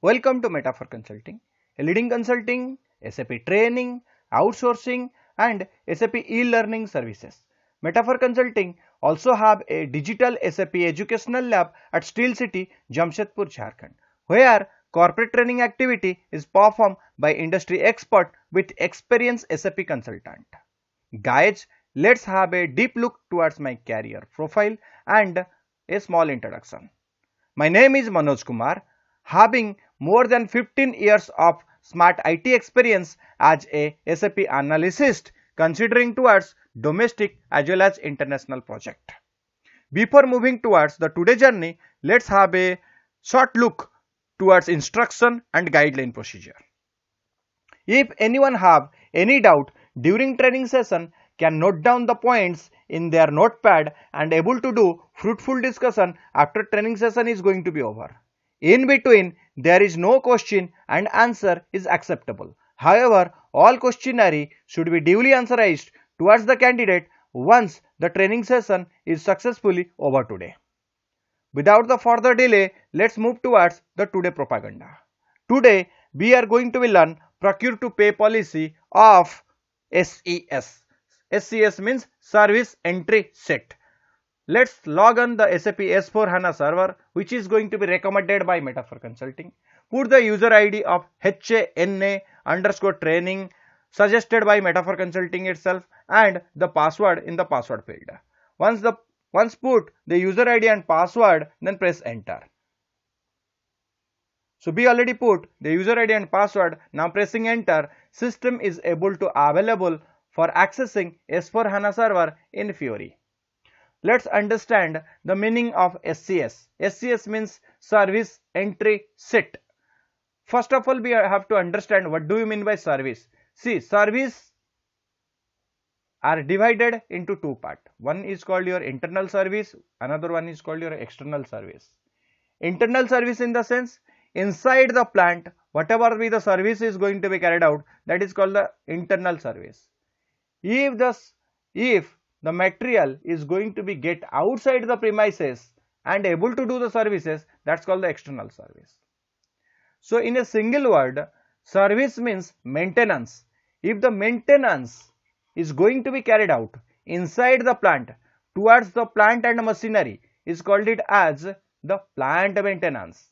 Welcome to Metaphor Consulting, a leading consulting, SAP training, outsourcing and SAP e-learning services. Metaphor Consulting also have a digital SAP educational lab at Steel City, Jamshedpur, Jharkhand, where corporate training activity is performed by industry expert with experienced SAP consultant. Guys, let's have a deep look towards my career profile and a small introduction. My name is Manoj Kumar, having more than 15 years of smart IT experience as a SAP analyst, considering towards domestic as well as international project. Before moving towards the today journey, let's have a short look towards instruction and guideline procedure. If anyone have any doubt during training session, can note down the points in their notepad and able to do fruitful discussion after training session is going to be over. In between, there is no question and answer is acceptable. However, all questionnaire should be duly answered towards the candidate once the training session is successfully over today. Without the further delay, let's move towards the today propaganda. Today, we are going to learn procure to pay policy of SES. SES means Service Entry Set. Let's log on the SAP S4hana server, which is going to be recommended by Metaphor Consulting. Put the user ID of HANA underscore training suggested by Metaphor Consulting itself and the password in the password field. Once put the user ID and password, then press enter. So we already put the user ID and password. Now pressing enter, system is able to available for accessing S4hana server in Fiori. Let's understand the meaning of SCS. SCS means Service Entry Set. First of all, we have to understand what do you mean by service. See, service are divided into two parts. One is called your internal service, another one is called your external service. Internal service in the sense, inside the plant, whatever be the service is going to be carried out, that is called the internal service. If the material is going to be get outside the premises and able to do the services, that's called the external service. So in a single word, service means maintenance. If the maintenance is going to be carried out inside the plant towards the plant and machinery, is called it as the plant maintenance.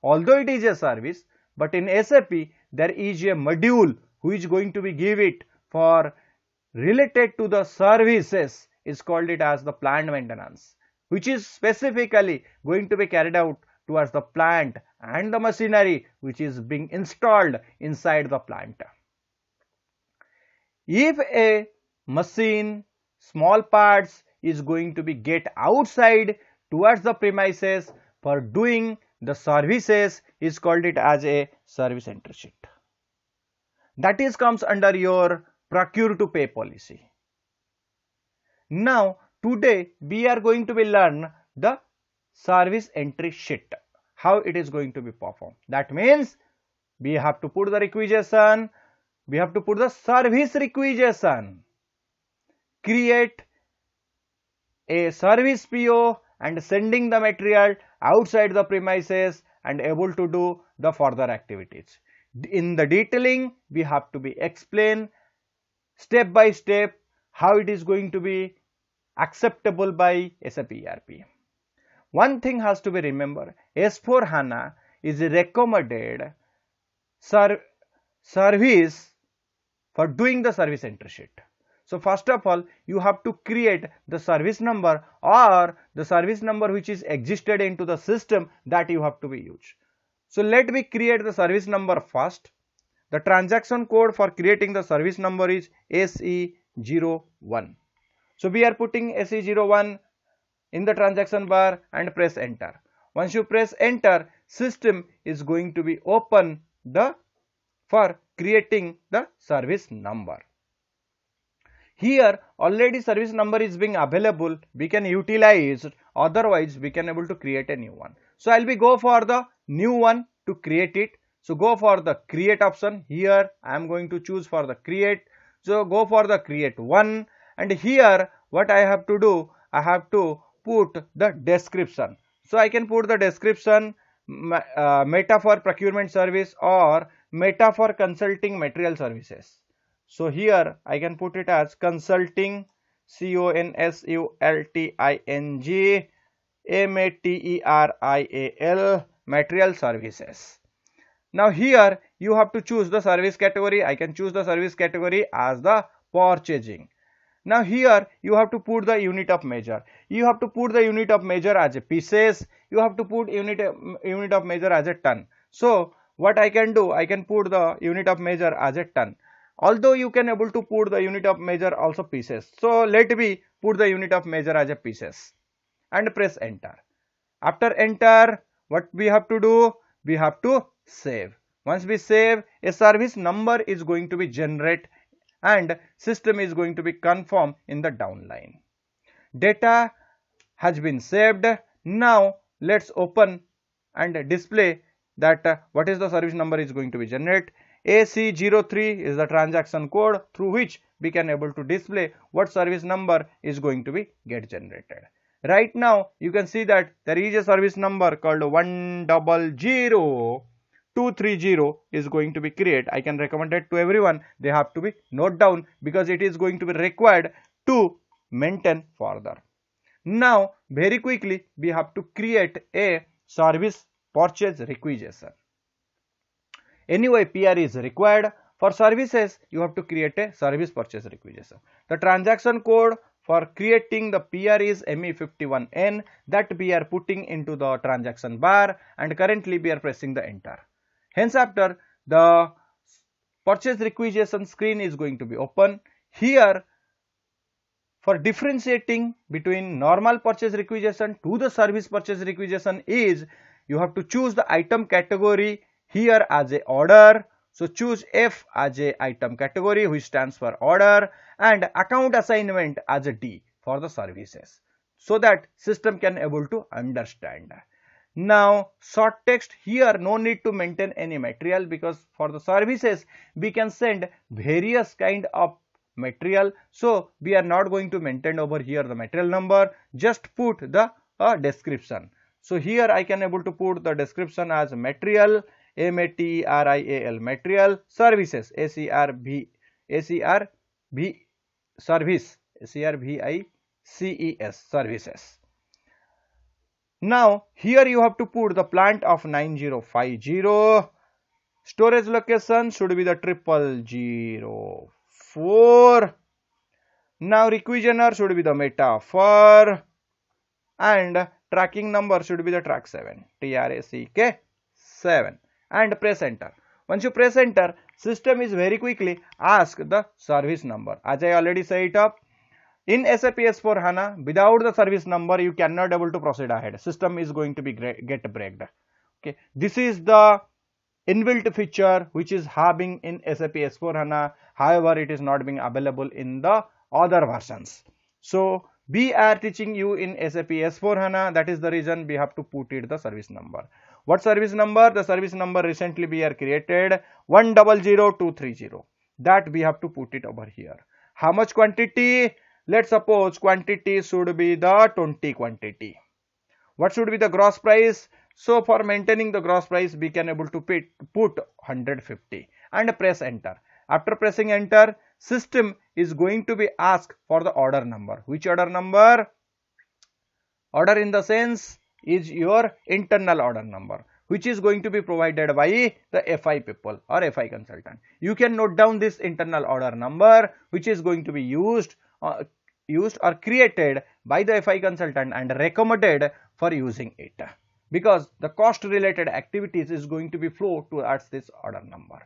Although it is a service, but in SAP there is a module who is going to be give it for related to the services, is called it as the plant maintenance, which is specifically going to be carried out towards the plant and the machinery which is being installed inside the plant. If a machine, small parts is going to be get outside towards the premises for doing the services, is called it as a service entry sheet. That is comes under your procure to pay policy. Now today we are going to be learn the service entry sheet, how it is going to be performed. That means we have to put the requisition, we have to put the service requisition, create a service PO and sending the material outside the premises and able to do the further activities. In the detailing, we have to be explain step by step how it is going to be acceptable by SAP ERP. One thing has to be remembered, S4hana is a recommended service for doing the service entry sheet. So first of all, you have to create the service number or the service number which is existed into the system that you have to be used. So let me create the service number first. The transaction code for creating the service number is SE01. So we are putting SE01 in the transaction bar and press enter. Once you press enter, system is going to be open for creating the service number. Here already service number is being available, we can utilize, otherwise we can able to create a new one. So I'll be go for the new one to create it. So go for the create option. Here I am going to choose for the create. So go for the create one, and here what I have to do, I have to put the description. So I can put the description Meta for procurement service or Meta for consulting material services. So here I can put it as consulting, consulting material, material services. Now here you have to choose the service category. I can choose the service category as the purchasing. Now here you have to put the unit of measure. You have to put the unit of measure as a pieces. You have to put unit of measure as a ton. So what I can do, I can put the unit of measure as a ton. Although you can able to put the unit of measure also pieces. So let me put the unit of measure as a pieces and press enter. After enter, what we have to do? We have to save. Once we save, a service number is going to be generated and system is going to be confirmed in the downline. Data has been saved. Now let's open and display that what is the service number is going to be generated. AC03 is the transaction code through which we can able to display what service number is going to be get generated. Right now you can see that there is a service number called 100230 is going to be created. I can recommend it to everyone. They have to be note down because it is going to be required to maintain further. Now very quickly we have to create a service purchase requisition. Anyway, PR is required. For services, you have to create a service purchase requisition. The transaction code for creating the PR is ME51N that we are putting into the transaction bar, and currently we are pressing the enter. Hence after, the purchase requisition screen is going to be open. Here for differentiating between normal purchase requisition to the service purchase requisition is you have to choose the item category here as a order. So choose F as a item category which stands for order and account assignment as a D for the services so that system can able to understand. Now short text here, no need to maintain any material because for the services we can send various kind of material. So we are not going to maintain over here the material number, just put the description. So here I can able to put the description as material, material, material, services, ACRV service, ACRVICES services. Now here you have to put the plant of 9050, storage location should be the 0004. Now requisitioner should be the meta for, and tracking number should be the track 7, TRACK 7, and press enter. Once you press enter, system is very quickly ask the service number. As I already said it up, in SAP S4hana, without the service number you cannot able to proceed ahead. System is going to be get breaked. Okay, this is the inbuilt feature which is having in SAP S4hana. However, it is not being available in the other versions. So we are teaching you in SAP S4hana. That is the reason we have to put it the service number. What service number? The service number recently we are created 100230. That we have to put it over here. How much quantity? Let's suppose quantity should be the 20 quantity. What should be the gross price? So for maintaining the gross price we can able to put 150 and press enter. After pressing enter, system is going to be asked for the order number. Which order number? Order in the sense is your internal order number, which is going to be provided by the FI people or FI consultant. You can note down this internal order number which is going to be used or created by the FI consultant and recommended for using it, because the cost related activities is going to be flow towards this order number.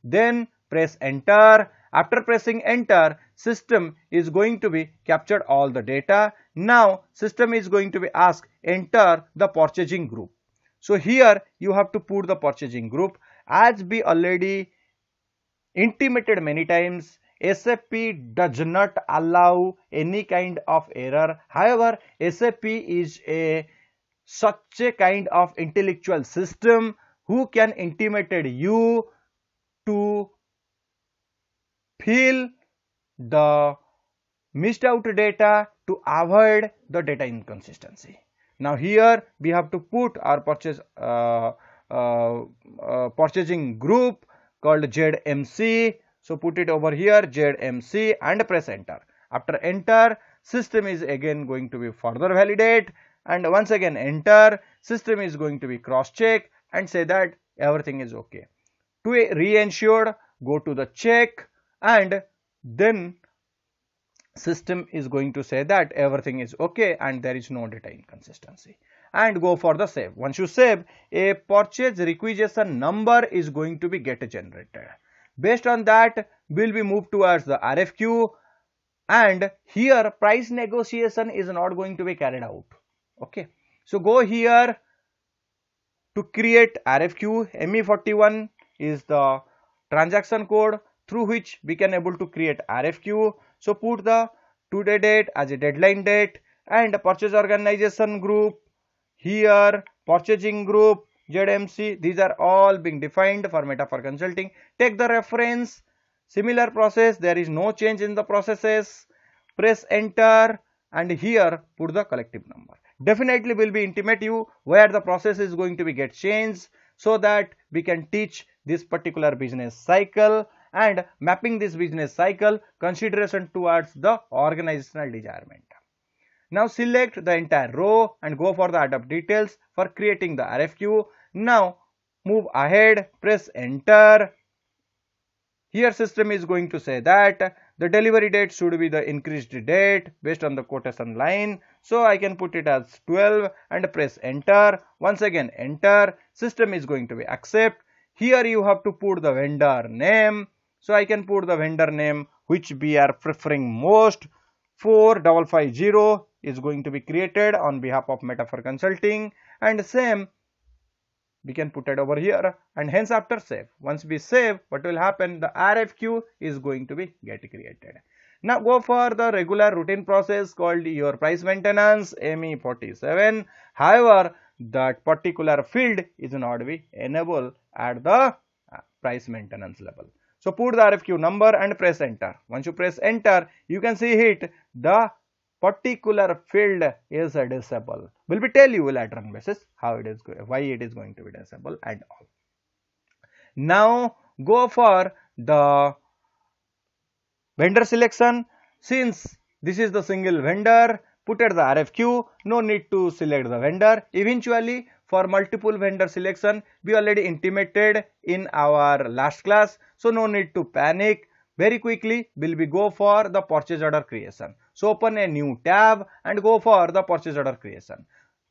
Then press enter. After pressing enter, system is going to be captured all the data. Now system is going to be asked enter the purchasing group. So here you have to put the purchasing group. As we already intimated many times, SAP does not allow any kind of error. However, SAP is such a kind of intellectual system who can intimate you to fill the missed out data to avoid the data inconsistency. Now here we have to put our purchasing group called ZMC. So put it over here, ZMC, and press enter. After enter, system is again going to be further validate, and once again enter, system is going to be cross check and say that everything is okay. To re-ensure, go to the check, and then system is going to say that everything is okay and there is no data inconsistency, and go for the save. Once you save, a purchase requisition number is going to be get generated. Based on that, will be moved towards the RFQ, and here price negotiation is not going to be carried out. Okay, so go here to create RFQ. ME41 is the transaction code through which we can able to create RFQ. So put the today date as a deadline date, and purchase organization group here, purchasing group ZMC. These are all being defined for Metaphor Consulting. Take the reference. Similar process, there is no change in the processes. Press enter, and here put the collective number. Definitely will be intimate you where the process is going to be get changed, so that we can teach this particular business cycle, and mapping this business cycle consideration towards the organizational requirement. Now select the entire row and go for the adopt details for creating the RFQ. Now move ahead, press enter. Here system is going to say that the delivery date should be the increased date based on the quotation line. So I can put it as 12 and press enter. Once again enter. System is going to be accept. Here you have to put the vendor name. So I can put the vendor name which we are preferring most. 4550 is going to be created on behalf of Metaphor Consulting, and same we can put it over here, and hence after save. Once we save, what will happen? The RFQ is going to be get created. Now go for the regular routine process called your price maintenance ME47. However, that particular field is not be enabled at the price maintenance level. So put the RFQ number and press enter. Once you press enter, you can see it, the particular field is disabled. Will be tell you later on basis how it is why it is going to be disabled and all. Now go for the vendor selection. Since this is the single vendor, put at the RFQ, no need to select the vendor. Eventually for multiple vendor selection, we already intimated in our last class, so no need to panic. Very quickly will we go for the purchase order creation. So open a new tab and go for the purchase order creation.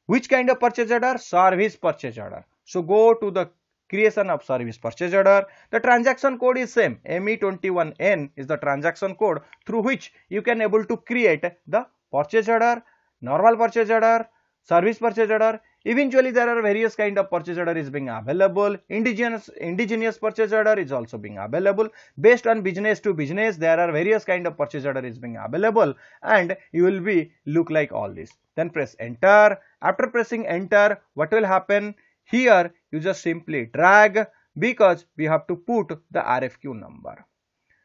Which kind of purchase order? Service purchase order. So go to the creation of service purchase order. The transaction code is same. ME21N is the transaction code through which you can able to create the purchase order, normal purchase order, service purchase order. Eventually there are various kind of purchase order is being available. Indigenous purchase order is also being available. Based on business to business, there are various kind of purchase order is being available, and you will be look like all this. Then press enter. After pressing enter, what will happen? Here you just simply drag, because we have to put the RFQ number.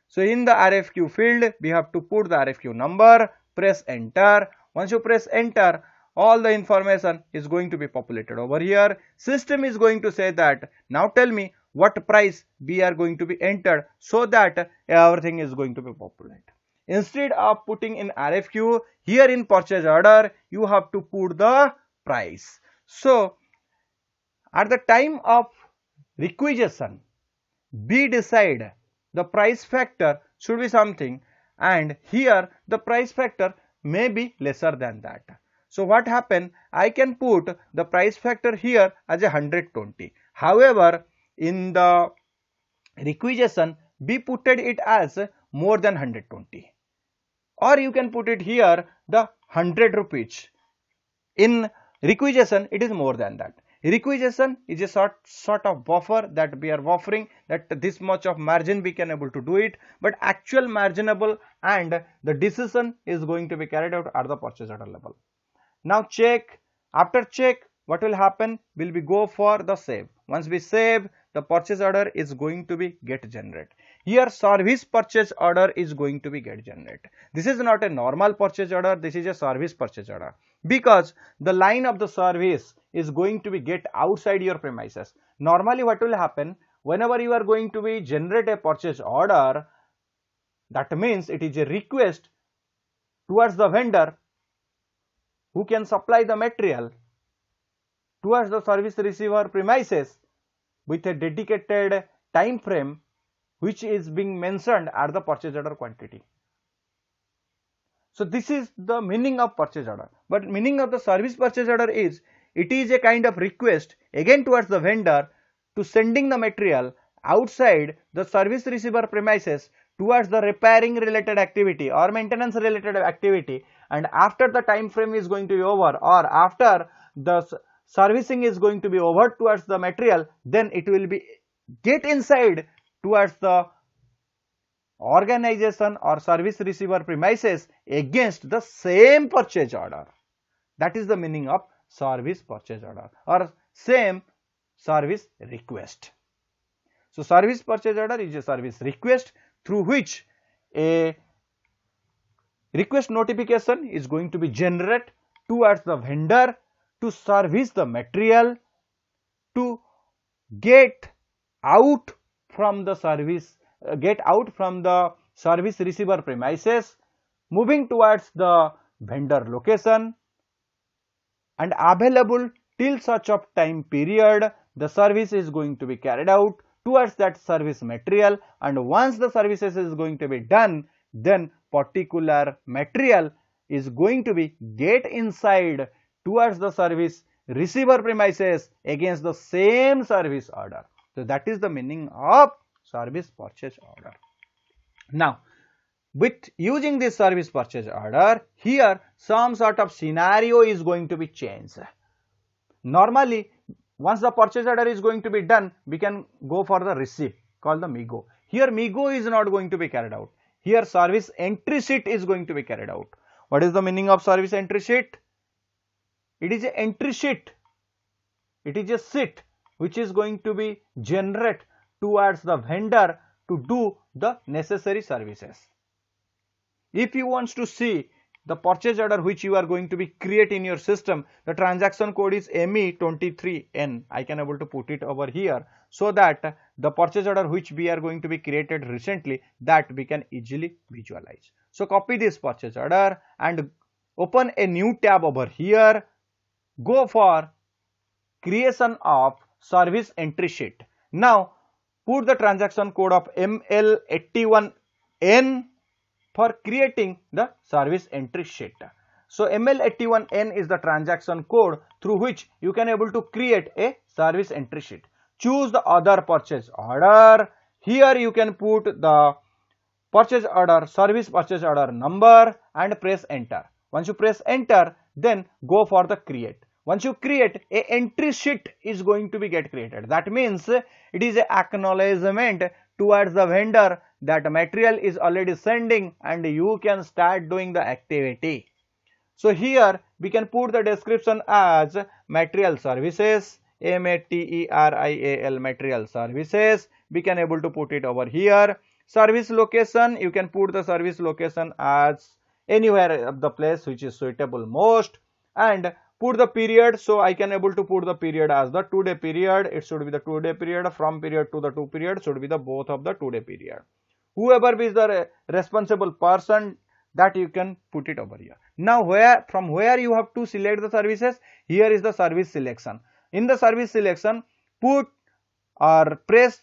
So in the RFQ field, we have to put the RFQ number. Press enter. Once you press enter, all the information is going to be populated over here. System is going to say that now tell me what price we are going to be entered, so that everything is going to be populated. Instead of putting in RFQ, here in purchase order you have to put the price. So at the time of requisition, we decide the price factor should be something, and here the price factor may be lesser than that. So what happen? I can put the price factor here as 120. However, in the requisition, we put it as more than 120. Or you can put it here the 100 rupees. In requisition, it is more than that. Requisition is a sort of buffer that we are buffering, that this much of margin we can able to do it, but actual marginable and the decision is going to be carried out at the purchase order level. Now check. After check, what will happen? Will we go for the save. Once we save, the purchase order is going to be get generated. Here service purchase order is going to be get generated. This is not a normal purchase order. This is a service purchase order. because the line of the service is going to be get outside your premises. Normally what will happen, whenever you are going to be generate a purchase order, that means it is a request towards the vendor who can supply the material towards the service receiver premises with a dedicated time frame which is being mentioned at the purchase order quantity. So this is the meaning of purchase order. But meaning of the service purchase order is, it is a kind of request again towards the vendor to sending the material outside the service receiver premises towards the repairing related activity or maintenance related activity, and after the time frame is going to be over, or after the servicing is going to be over towards the material, then it will be get inside towards the organization or service receiver premises against the same purchase order. That is the meaning of service purchase order or same service request. So service purchase order is a service request through which a request notification is going to be generated towards the vendor to service the material, to get out from the service receiver premises, moving towards the vendor location, and available till such of time period the service is going to be carried out towards that service material, and once the services is going to be done, then particular material is going to be get inside towards the service receiver premises against the same service order. So that is the meaning of service purchase order. Now, with using this service purchase order, here some sort of scenario is going to be changed. Normally, once the purchase order is going to be done, we can go for the receipt called the MIGO. Here MIGO is not going to be carried out. Here service entry sheet is going to be carried out. What is the meaning of service entry sheet? It is an entry sheet. It is a sheet which is going to be generated towards the vendor to do the necessary services. If you want to see the purchase order which you are going to be create in your system, the transaction code is ME23N. I can able to put it over here so that the purchase order which we are going to be created recently, that we can easily visualize. So copy this purchase order and open a new tab over here. Go for creation of service entry sheet. Now put the transaction code of ML81N for creating the service entry sheet. So ML81N is the transaction code through which you can able to create a service entry sheet. Choose the other purchase order. Here you can put the purchase order, service purchase order number, and press enter. Once you press enter, then go for the create. Once you create, a entry sheet is going to be get created. That means it is an acknowledgement towards the vendor that material is already sending and you can start doing the activity. So here we can put the description as material services, MATERIAL material services. We can able to put it over here. Service location, you can put the service location as anywhere of the place which is suitable most, and put the period. So I can able to put the period as the 2-day period. It should be the 2-day period. From period to the 2 period should be the both of the 2-day period. Whoever is the responsible person, that you can put it over here. Now from where you have to select the services, here is the service selection. In the service selection, put or press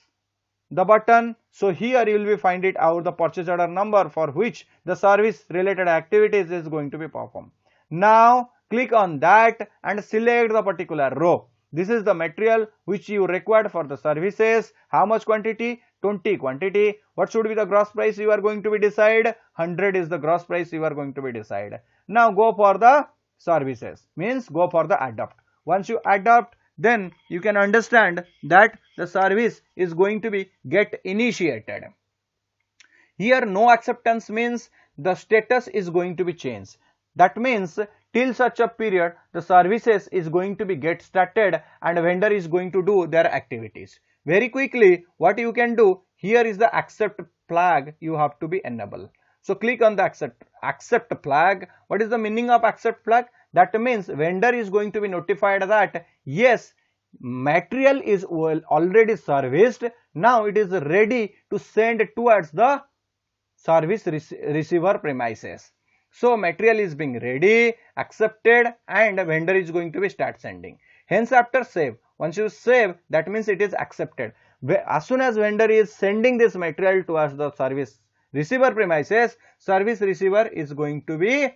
the button. So here you will be find it out the purchase order number for which the service related activities is going to be performed. Now click on that and select the particular row. This is the material which you required for the services. How much quantity? 20 quantity. What should be the gross price you are going to be decide? 100 is the gross price you are going to be decide. Now go for the services, means go for the adopt. Once you adopt, then you can understand that the service is going to be get initiated. Here no acceptance means the status is going to be changed. That means till such a period the services is going to be get started and vendor is going to do their activities. Very quickly what you can do, here is the accept flag you have to be enable. So click on the accept flag. What is the meaning of accept flag? That means vendor is going to be notified that yes, material is already serviced, now it is ready to send towards the service receiver premises. So material is being ready, accepted, and vendor is going to be start sending. Hence after save, once you save, that means it is accepted. As soon as vendor is sending this material towards the service receiver premises, service receiver is going to be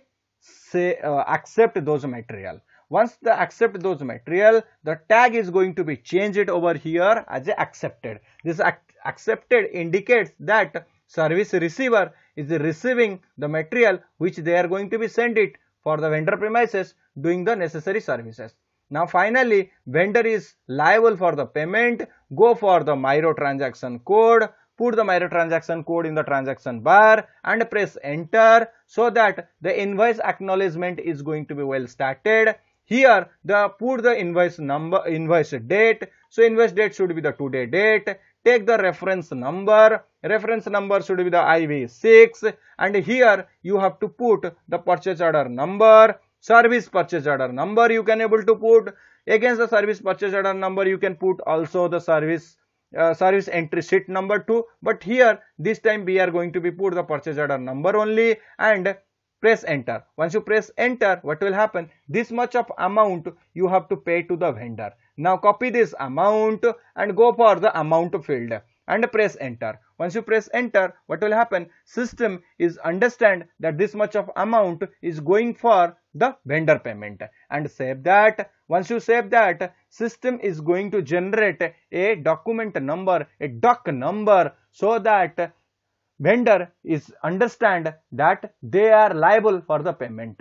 accept those material. Once they accept those material, the tag is going to be changed over here as a accepted. This accepted indicates that service receiver is receiving the material which they are going to be sent it for the vendor premises doing the necessary services. Now finally, vendor is liable for the payment. Go for the Miro transaction code, put the Miro transaction code in the transaction bar and press enter, so that the invoice acknowledgement is going to be well started. Here put the invoice number, invoice date. So invoice date should be the today date. Take the reference number should be the IV6, and here you have to put the purchase order number, service purchase order number you can able to put. Against the service purchase order number you can put also the service entry sheet number too, but here this time we are going to be put the purchase order number only and press enter. Once you press enter, what will happen? This much of amount you have to pay to the vendor. Now copy this amount and go for the amount field and press enter. Once you press enter, what will happen? System is understand that this much of amount is going for the vendor payment and save that. Once you save that, system is going to generate a document number, a doc number, so that vendor is understand that they are liable for the payment.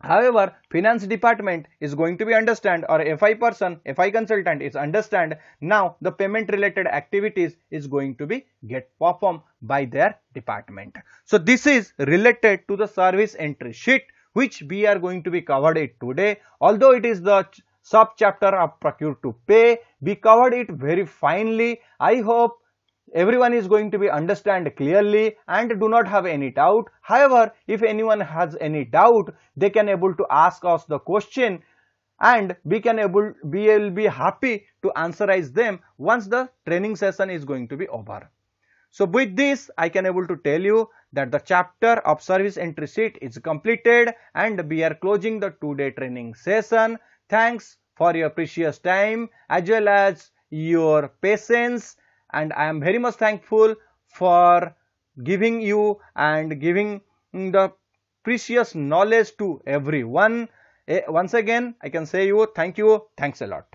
However, finance department is going to be understand, or FI person, FI consultant is understand now the payment related activities is going to be get performed by their department. So this is related to the service entry sheet which we are going to be covered it today. Although it is the sub chapter of procure to pay, we covered it very finely. I hope everyone is going to be understand clearly and do not have any doubt. However, if anyone has any doubt, they can able to ask us the question and we will be happy to answerize them once the training session is going to be over. So with this, I can able to tell you that the chapter of service entry sheet is completed and we are closing the 2-day training session. Thanks for your precious time as well as your patience, and I am very much thankful for giving you and giving the precious knowledge to everyone. Once again, I can say you thank you. Thanks a lot.